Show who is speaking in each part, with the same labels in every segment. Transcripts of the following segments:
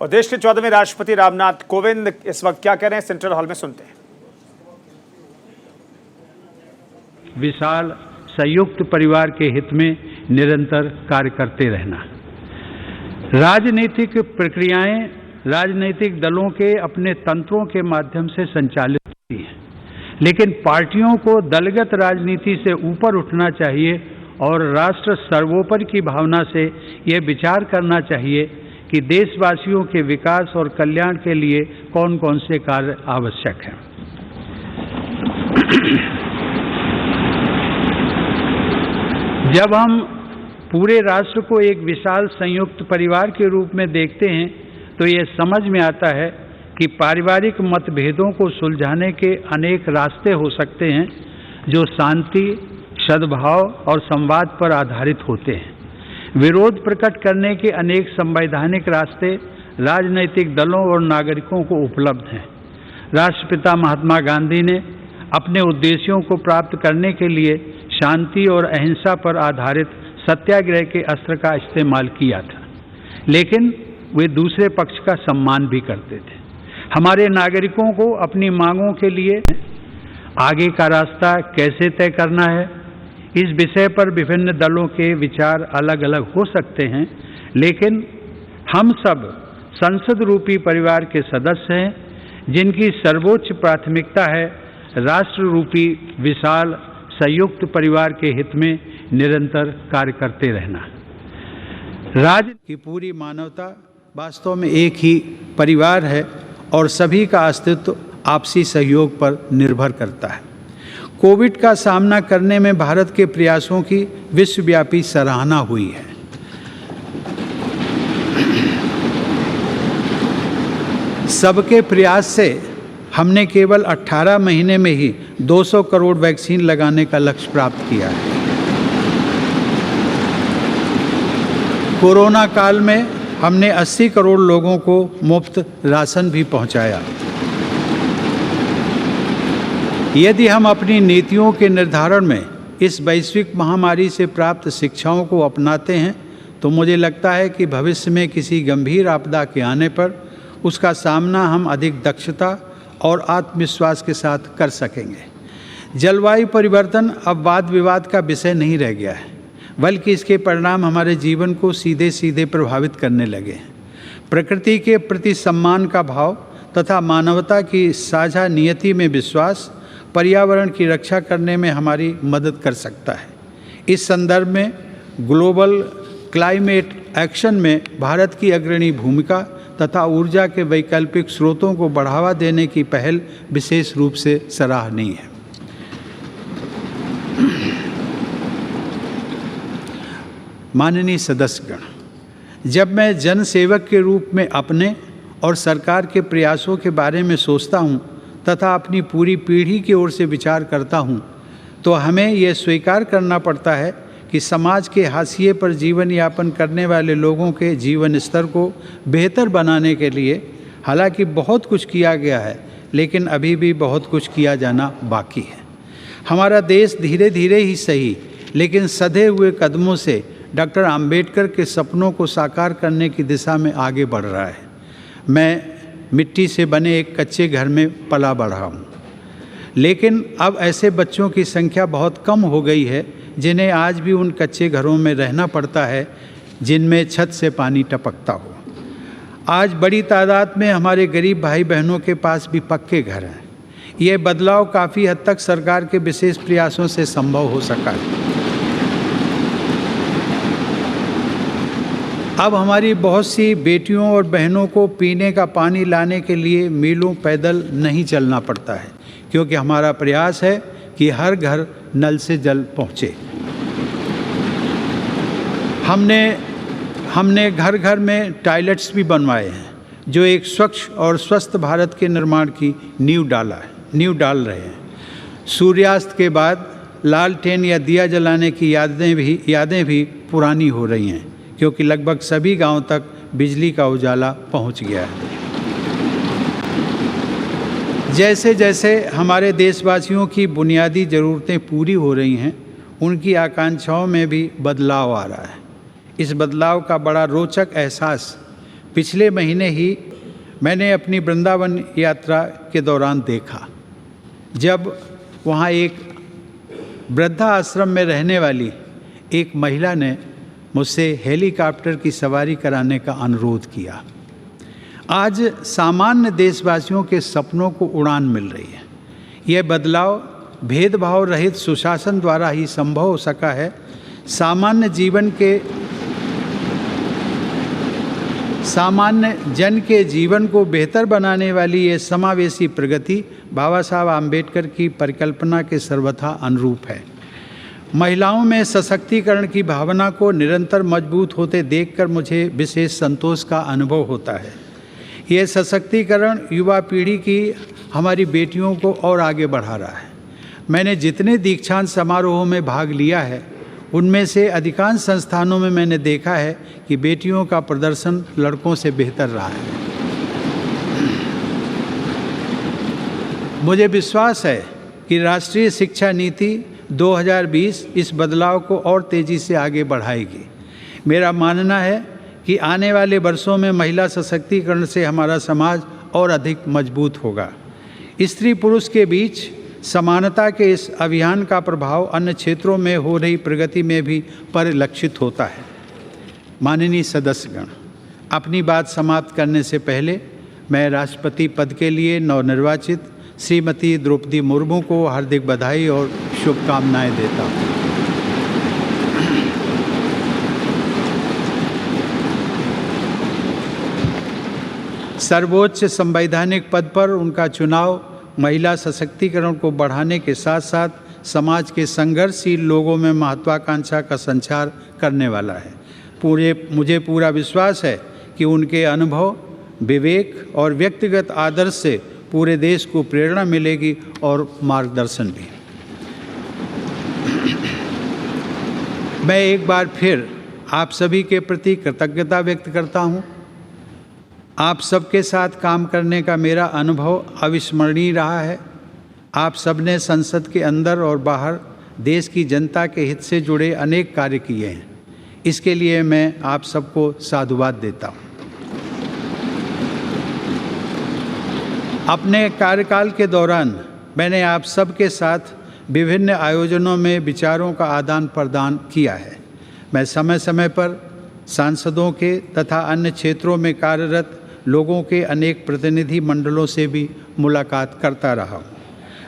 Speaker 1: और देश के 14वें राष्ट्रपति रामनाथ कोविंद इस वक्त क्या कह रहे हैं, सेंट्रल हॉल में सुनते हैं।
Speaker 2: विशाल संयुक्त परिवार के हित में निरंतर कार्य करते रहना। राजनीतिक प्रक्रियाएं राजनीतिक दलों के अपने तंत्रों के माध्यम से संचालित होती हैं, लेकिन पार्टियों को दलगत राजनीति से ऊपर उठना चाहिए और राष्ट्र सर्वोपरि की भावना से यह विचार करना चाहिए कि देशवासियों के विकास और कल्याण के लिए कौन कौन से कार्य आवश्यक हैं। जब हम पूरे राष्ट्र को एक विशाल संयुक्त परिवार के रूप में देखते हैं तो ये समझ में आता है कि पारिवारिक मतभेदों को सुलझाने के अनेक रास्ते हो सकते हैं जो शांति, सद्भाव और संवाद पर आधारित होते हैं। विरोध प्रकट करने के अनेक संवैधानिक रास्ते राजनीतिक दलों और नागरिकों को उपलब्ध हैं। राष्ट्रपिता महात्मा गांधी ने अपने उद्देश्यों को प्राप्त करने के लिए शांति और अहिंसा पर आधारित सत्याग्रह के अस्त्र का इस्तेमाल किया था, लेकिन वे दूसरे पक्ष का सम्मान भी करते थे। हमारे नागरिकों को अपनी मांगों के लिए आगे का रास्ता कैसे तय करना है, इस विषय पर विभिन्न दलों के विचार अलग अलग हो सकते हैं, लेकिन हम सब संसद रूपी परिवार के सदस्य हैं जिनकी सर्वोच्च प्राथमिकता है राष्ट्र रूपी विशाल संयुक्त परिवार के हित में निरंतर कार्य करते रहना। राज्य की पूरी मानवता वास्तव में एक ही परिवार है और सभी का अस्तित्व आपसी सहयोग पर निर्भर करता है। कोविड का सामना करने में भारत के प्रयासों की विश्वव्यापी सराहना हुई है। सबके प्रयास से हमने केवल 18 महीने में ही 200 करोड़ वैक्सीन लगाने का लक्ष्य प्राप्त किया है। कोरोना काल में हमने 80 करोड़ लोगों को मुफ्त राशन भी पहुंचाया। यदि हम अपनी नीतियों के निर्धारण में इस वैश्विक महामारी से प्राप्त शिक्षाओं को अपनाते हैं तो मुझे लगता है कि भविष्य में किसी गंभीर आपदा के आने पर उसका सामना हम अधिक दक्षता और आत्मविश्वास के साथ कर सकेंगे। जलवायु परिवर्तन अब वाद विवाद का विषय नहीं रह गया है, बल्कि इसके परिणाम हमारे जीवन को सीधे सीधे प्रभावित करने लगे हैं। प्रकृति के प्रति सम्मान का भाव तथा मानवता की साझा नियति में विश्वास पर्यावरण की रक्षा करने में हमारी मदद कर सकता है। इस संदर्भ में ग्लोबल क्लाइमेट एक्शन में भारत की अग्रणी भूमिका तथा ऊर्जा के वैकल्पिक स्रोतों को बढ़ावा देने की पहल विशेष रूप से सराहनीय है। माननीय सदस्यगण, जब मैं जन सेवक के रूप में अपने और सरकार के प्रयासों के बारे में सोचता हूँ तथा अपनी पूरी पीढ़ी की ओर से विचार करता हूँ तो हमें यह स्वीकार करना पड़ता है कि समाज के हाशिए पर जीवन यापन करने वाले लोगों के जीवन स्तर को बेहतर बनाने के लिए हालांकि बहुत कुछ किया गया है, लेकिन अभी भी बहुत कुछ किया जाना बाकी है। हमारा देश धीरे धीरे ही सही लेकिन सधे हुए कदमों से डॉक्टर आम्बेडकर के सपनों को साकार करने की दिशा में आगे बढ़ रहा है। मैं मिट्टी से बने एक कच्चे घर में पला बढ़ा हूँ, लेकिन अब ऐसे बच्चों की संख्या बहुत कम हो गई है जिन्हें आज भी उन कच्चे घरों में रहना पड़ता है जिनमें छत से पानी टपकता हो। आज बड़ी तादाद में हमारे गरीब भाई बहनों के पास भी पक्के घर हैं। ये बदलाव काफ़ी हद तक सरकार के विशेष प्रयासों से संभव हो सका है। अब हमारी बहुत सी बेटियों और बहनों को पीने का पानी लाने के लिए मीलों पैदल नहीं चलना पड़ता है, क्योंकि हमारा प्रयास है कि हर घर नल से जल पहुँचे। हमने घर घर में टॉयलेट्स भी बनवाए हैं जो एक स्वच्छ और स्वस्थ भारत के निर्माण की नींव डाल रहे हैं। सूर्यास्त के बाद लालटेन या दिया जलाने की यादें भी पुरानी हो रही हैं, क्योंकि लगभग सभी गांव तक बिजली का उजाला पहुंच गया है। जैसे जैसे हमारे देशवासियों की बुनियादी ज़रूरतें पूरी हो रही हैं, उनकी आकांक्षाओं में भी बदलाव आ रहा है। इस बदलाव का बड़ा रोचक एहसास पिछले महीने ही मैंने अपनी वृंदावन यात्रा के दौरान देखा, जब वहाँ एक वृद्धा आश्रम में रहने वाली एक महिला ने मुझसे हेलीकॉप्टर की सवारी कराने का अनुरोध किया। आज सामान्य देशवासियों के सपनों को उड़ान मिल रही है। यह बदलाव भेदभाव रहित सुशासन द्वारा ही संभव हो सका है। सामान्य जन के जीवन को बेहतर बनाने वाली ये समावेशी प्रगति बाबा साहब आम्बेडकर की परिकल्पना के सर्वथा अनुरूप है। महिलाओं में सशक्तिकरण की भावना को निरंतर मजबूत होते देखकर मुझे विशेष संतोष का अनुभव होता है। यह सशक्तिकरण युवा पीढ़ी की हमारी बेटियों को और आगे बढ़ा रहा है। मैंने जितने दीक्षांत समारोहों में भाग लिया है, उनमें से अधिकांश संस्थानों में मैंने देखा है कि बेटियों का प्रदर्शन लड़कों से बेहतर रहा है। मुझे विश्वास है कि राष्ट्रीय शिक्षा नीति 2020 इस बदलाव को और तेज़ी से आगे बढ़ाएगी। मेरा मानना है कि आने वाले वर्षों में महिला सशक्तिकरण से हमारा समाज और अधिक मजबूत होगा। स्त्री पुरुष के बीच समानता के इस अभियान का प्रभाव अन्य क्षेत्रों में हो रही प्रगति में भी परिलक्षित होता है। माननीय सदस्यगण, अपनी बात समाप्त करने से पहले मैं राष्ट्रपति पद के लिए नवनिर्वाचित श्रीमती द्रौपदी मुर्मू को हार्दिक बधाई और शुभकामनाएं देता हूँ। सर्वोच्च संवैधानिक पद पर उनका चुनाव महिला सशक्तिकरण को बढ़ाने के साथ साथ समाज के संघर्षशील लोगों में महत्वाकांक्षा का संचार करने वाला है। मुझे पूरा विश्वास है कि उनके अनुभव, विवेक और व्यक्तिगत आदर्श से पूरे देश को प्रेरणा मिलेगी और मार्गदर्शन भी। मैं एक बार फिर आप सभी के प्रति कृतज्ञता व्यक्त करता हूँ। आप सबके साथ काम करने का मेरा अनुभव अविस्मरणीय रहा है। आप सबने संसद के अंदर और बाहर देश की जनता के हित से जुड़े अनेक कार्य किए हैं। इसके लिए मैं आप सबको साधुवाद देता हूँ। अपने कार्यकाल के दौरान मैंने आप सबके साथ विभिन्न आयोजनों में विचारों का आदान प्रदान किया है। मैं समय समय पर सांसदों के तथा अन्य क्षेत्रों में कार्यरत लोगों के अनेक प्रतिनिधि मंडलों से भी मुलाकात करता रहा हूँ।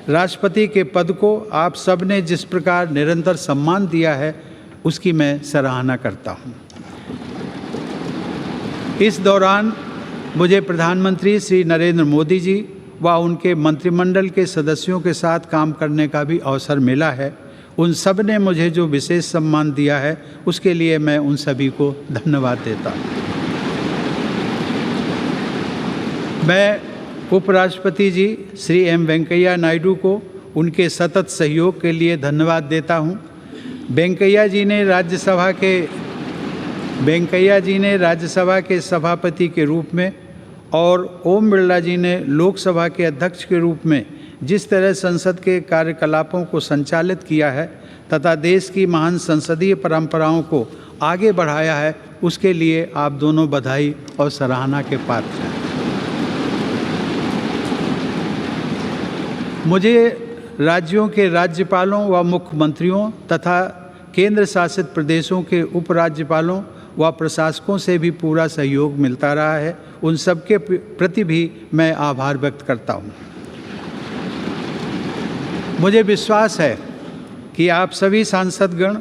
Speaker 2: राष्ट्रपति के पद को आप सब ने जिस प्रकार निरंतर सम्मान दिया है, उसकी मैं सराहना करता हूँ। इस दौरान मुझे प्रधानमंत्री श्री नरेंद्र मोदी जी व उनके मंत्रिमंडल के सदस्यों के साथ काम करने का भी अवसर मिला है। उन सब ने मुझे जो विशेष सम्मान दिया है, उसके लिए मैं उन सभी को धन्यवाद देता हूँ। मैं उपराष्ट्रपति जी श्री एम वेंकैया नायडू को उनके सतत सहयोग के लिए धन्यवाद देता हूँ। वेंकैया जी ने राज्यसभा के सभापति के रूप में और ओम बिरला जी ने लोकसभा के अध्यक्ष के रूप में जिस तरह संसद के कार्यकलापों को संचालित किया है तथा देश की महान संसदीय परंपराओं को आगे बढ़ाया है, उसके लिए आप दोनों बधाई और सराहना के पात्र हैं। मुझे राज्यों के राज्यपालों व मुख्यमंत्रियों तथा केंद्र शासित प्रदेशों के उपराज्यपालों व प्रशासकों से भी पूरा सहयोग मिलता रहा है। उन सबके प्रति भी मैं आभार व्यक्त करता हूँ। मुझे विश्वास है कि आप सभी सांसदगण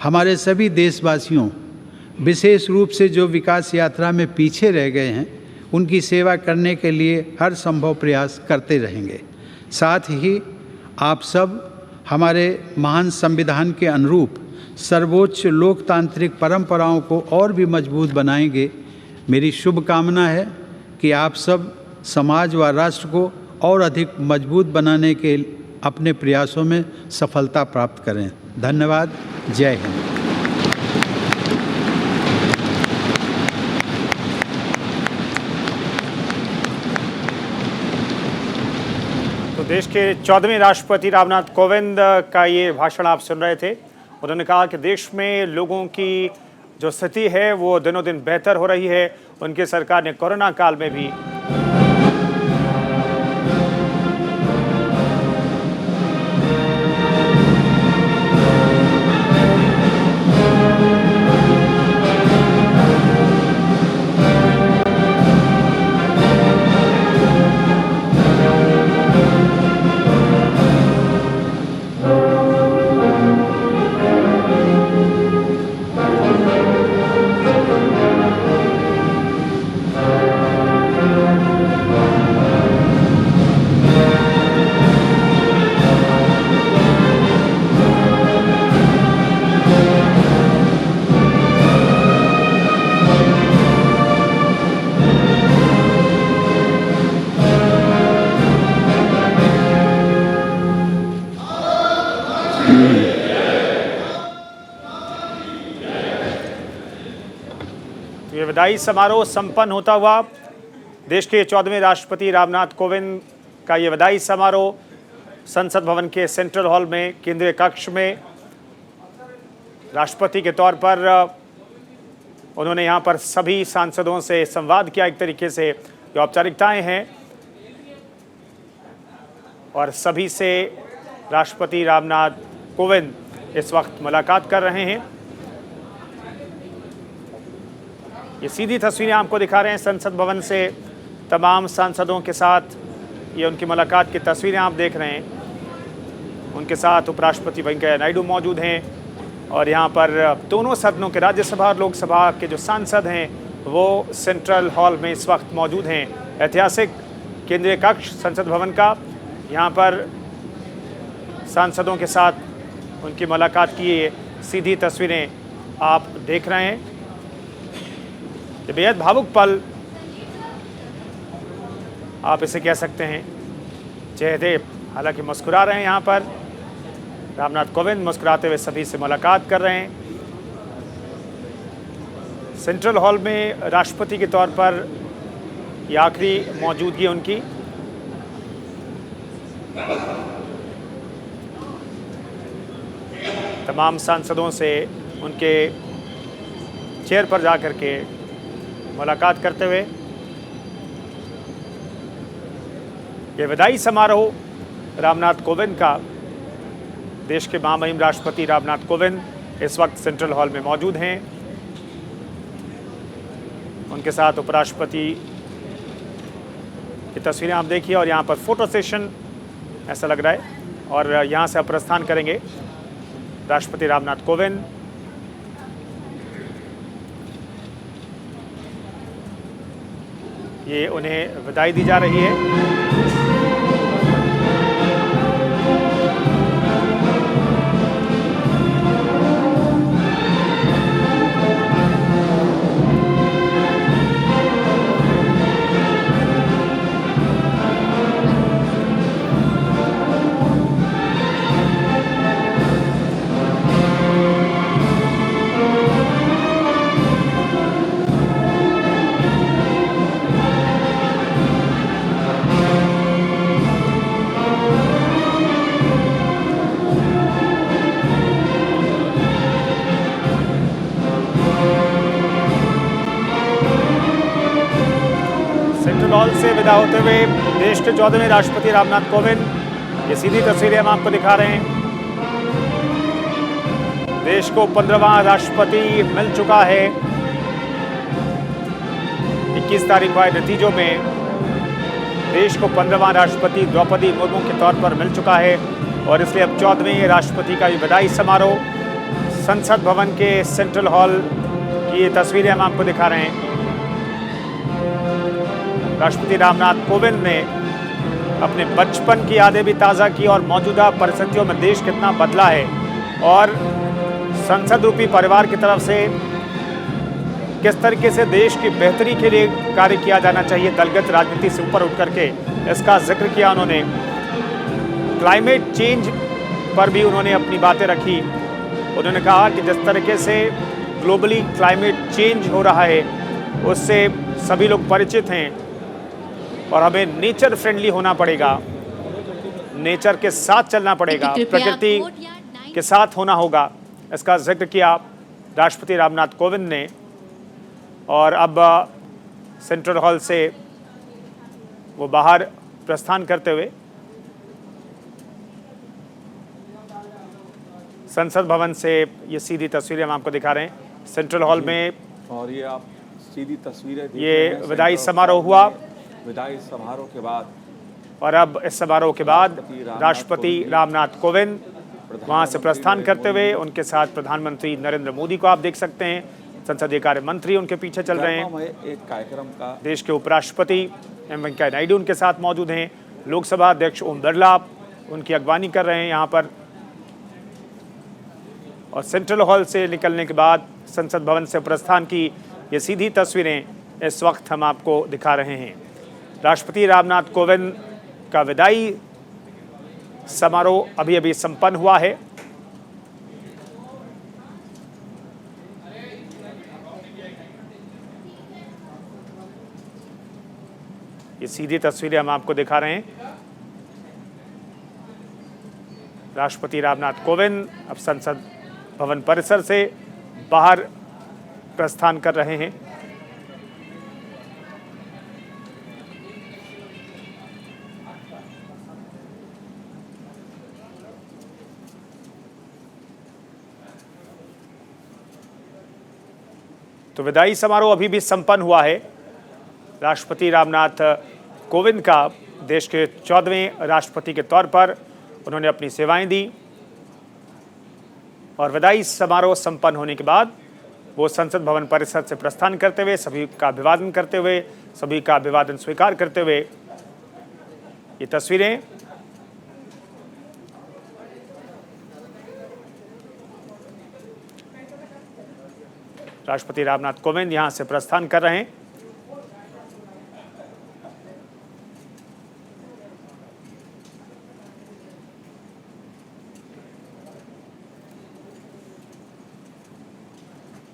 Speaker 2: हमारे सभी देशवासियों, विशेष रूप से जो विकास यात्रा में पीछे रह गए हैं, उनकी सेवा करने के लिए हर संभव प्रयास करते रहेंगे। साथ ही आप सब हमारे महान संविधान के अनुरूप सर्वोच्च लोकतांत्रिक परंपराओं को और भी मजबूत बनाएंगे। मेरी शुभकामना है कि आप सब समाज व राष्ट्र को और अधिक मजबूत बनाने के अपने प्रयासों में सफलता प्राप्त करें। धन्यवाद। जय हिंद।
Speaker 1: तो देश के 14वें राष्ट्रपति रामनाथ कोविंद का ये भाषण आप सुन रहे थे। उन्होंने कहा कि देश में लोगों की जो स्थिति है वो दिनों दिन बेहतर हो रही है उनकी सरकार ने कोरोना काल में भी ये विदाई समारोह संपन्न होता हुआ देश के 14वें राष्ट्रपति रामनाथ कोविंद का ये विदाई समारोह संसद भवन के सेंट्रल हॉल में केंद्रीय कक्ष में राष्ट्रपति के तौर पर उन्होंने यहाँ पर सभी सांसदों से संवाद किया। एक तरीके से जो औपचारिकताएं हैं और सभी से राष्ट्रपति रामनाथ कोविंद इस वक्त मुलाकात कर रहे हैं। ये सीधी तस्वीरें आपको दिखा रहे हैं संसद भवन से तमाम सांसदों के साथ। ये उनकी मुलाकात की तस्वीरें आप देख रहे हैं। उनके साथ उपराष्ट्रपति वेंकैया नायडू मौजूद हैं और यहाँ पर दोनों सदनों के राज्यसभा और लोकसभा के जो सांसद हैं वो सेंट्रल हॉल में इस वक्त मौजूद हैं। ऐतिहासिक केंद्रीय कक्ष संसद भवन का, यहाँ पर सांसदों के साथ उनकी मुलाकात की ये सीधी तस्वीरें आप देख रहे हैं। ये बेहद भावुक पल आप इसे कह सकते हैं। चेहरे हालांकि मुस्कुरा रहे हैं। यहाँ पर रामनाथ कोविंद मुस्कुराते हुए सभी से मुलाकात कर रहे हैं। सेंट्रल हॉल में राष्ट्रपति के तौर पर ये आखिरी मौजूदगी उनकी। तमाम सांसदों से उनके चेयर पर जाकर के मुलाकात करते हुए ये विदाई समारोह रामनाथ कोविंद का, देश के महामहिम राष्ट्रपति रामनाथ कोविंद इस वक्त सेंट्रल हॉल में मौजूद हैं। उनके साथ उपराष्ट्रपति की तस्वीरें आप देखिए और यहाँ पर फोटो सेशन ऐसा लग रहा है और यहाँ से अब प्रस्थान करेंगे राष्ट्रपति रामनाथ कोविंद। ये उन्हें विदाई दी जा रही है। हॉल से विदा होते हुए देश के 14वें राष्ट्रपति रामनाथ कोविंद, ये सीधी तस्वीरें हम आपको दिखा रहे हैं। देश को 15वां राष्ट्रपति मिल चुका है। 21 तारीख को आए नतीजों में देश को 15वां राष्ट्रपति द्रौपदी मुर्मू के तौर पर मिल चुका है और इसलिए अब 14वें राष्ट्रपति का ये विदाई समारोह संसद भवन के सेंट्रल हॉल की ये तस्वीरें हम आपको दिखा रहे हैं। राष्ट्रपति रामनाथ कोविंद ने अपने बचपन की यादें भी ताज़ा की और मौजूदा परिस्थितियों में देश कितना बदला है और संसद रूपी परिवार की तरफ से किस तरीके से देश की बेहतरी के लिए कार्य किया जाना चाहिए, दलगत राजनीति से ऊपर उठ करके इसका जिक्र किया उन्होंने। क्लाइमेट चेंज पर भी उन्होंने अपनी बातें रखी। उन्होंने कहा कि जिस तरीके से ग्लोबली क्लाइमेट चेंज हो रहा है उससे सभी लोग परिचित हैं और हमें नेचर फ्रेंडली होना पड़ेगा, नेचर के साथ चलना पड़ेगा, प्रकृति के साथ होना होगा। इसका जिक्र किया राष्ट्रपति रामनाथ कोविंद ने। और अब सेंट्रल हॉल से वो बाहर प्रस्थान करते हुए संसद भवन से ये सीधी तस्वीरें हम आपको दिखा रहे हैं। सेंट्रल हॉल में
Speaker 3: और ये आप सीधी तस्वीरें देख
Speaker 1: ये
Speaker 3: रहे हैं
Speaker 1: विदाई
Speaker 3: सेंट्रल
Speaker 1: समारोह
Speaker 3: हॉल
Speaker 1: हुआ।
Speaker 3: में विदाई समारोह के बाद
Speaker 1: और अब इस समारोह के बाद राष्ट्रपति रामनाथ कोविंद वहां से प्रस्थान करते हुए उनके साथ प्रधानमंत्री नरेंद्र मोदी को आप देख सकते हैं, संसदीय कार्य मंत्री उनके पीछे चल रहे हैं,
Speaker 3: एक कार्यक्रम का
Speaker 1: देश के उपराष्ट्रपति एम वेंकैया नायडू उनके साथ मौजूद हैं, लोकसभा अध्यक्ष ओम बिरला उनकी अगवानी कर रहे हैं यहाँ पर। और सेंट्रल हॉल से निकलने के बाद संसद भवन से प्रस्थान की ये सीधी तस्वीरें इस वक्त हम आपको दिखा रहे हैं। राष्ट्रपति रामनाथ कोविंद का विदाई समारोह अभी अभी संपन्न हुआ है। ये सीधी तस्वीरें हम आपको दिखा रहे हैं। राष्ट्रपति रामनाथ कोविंद अब संसद भवन परिसर से बाहर प्रस्थान कर रहे हैं। तो विदाई समारोह अभी भी संपन्न हुआ है। राष्ट्रपति रामनाथ कोविंद का देश के 14वें राष्ट्रपति के तौर पर उन्होंने अपनी सेवाएं दी और विदाई समारोह संपन्न होने के बाद वो संसद भवन परिसर से प्रस्थान करते हुए सभी का अभिवादन करते हुए, सभी का अभिवादन स्वीकार करते हुए ये तस्वीरें राष्ट्रपति रामनाथ कोविंद यहां से प्रस्थान कर रहे हैं।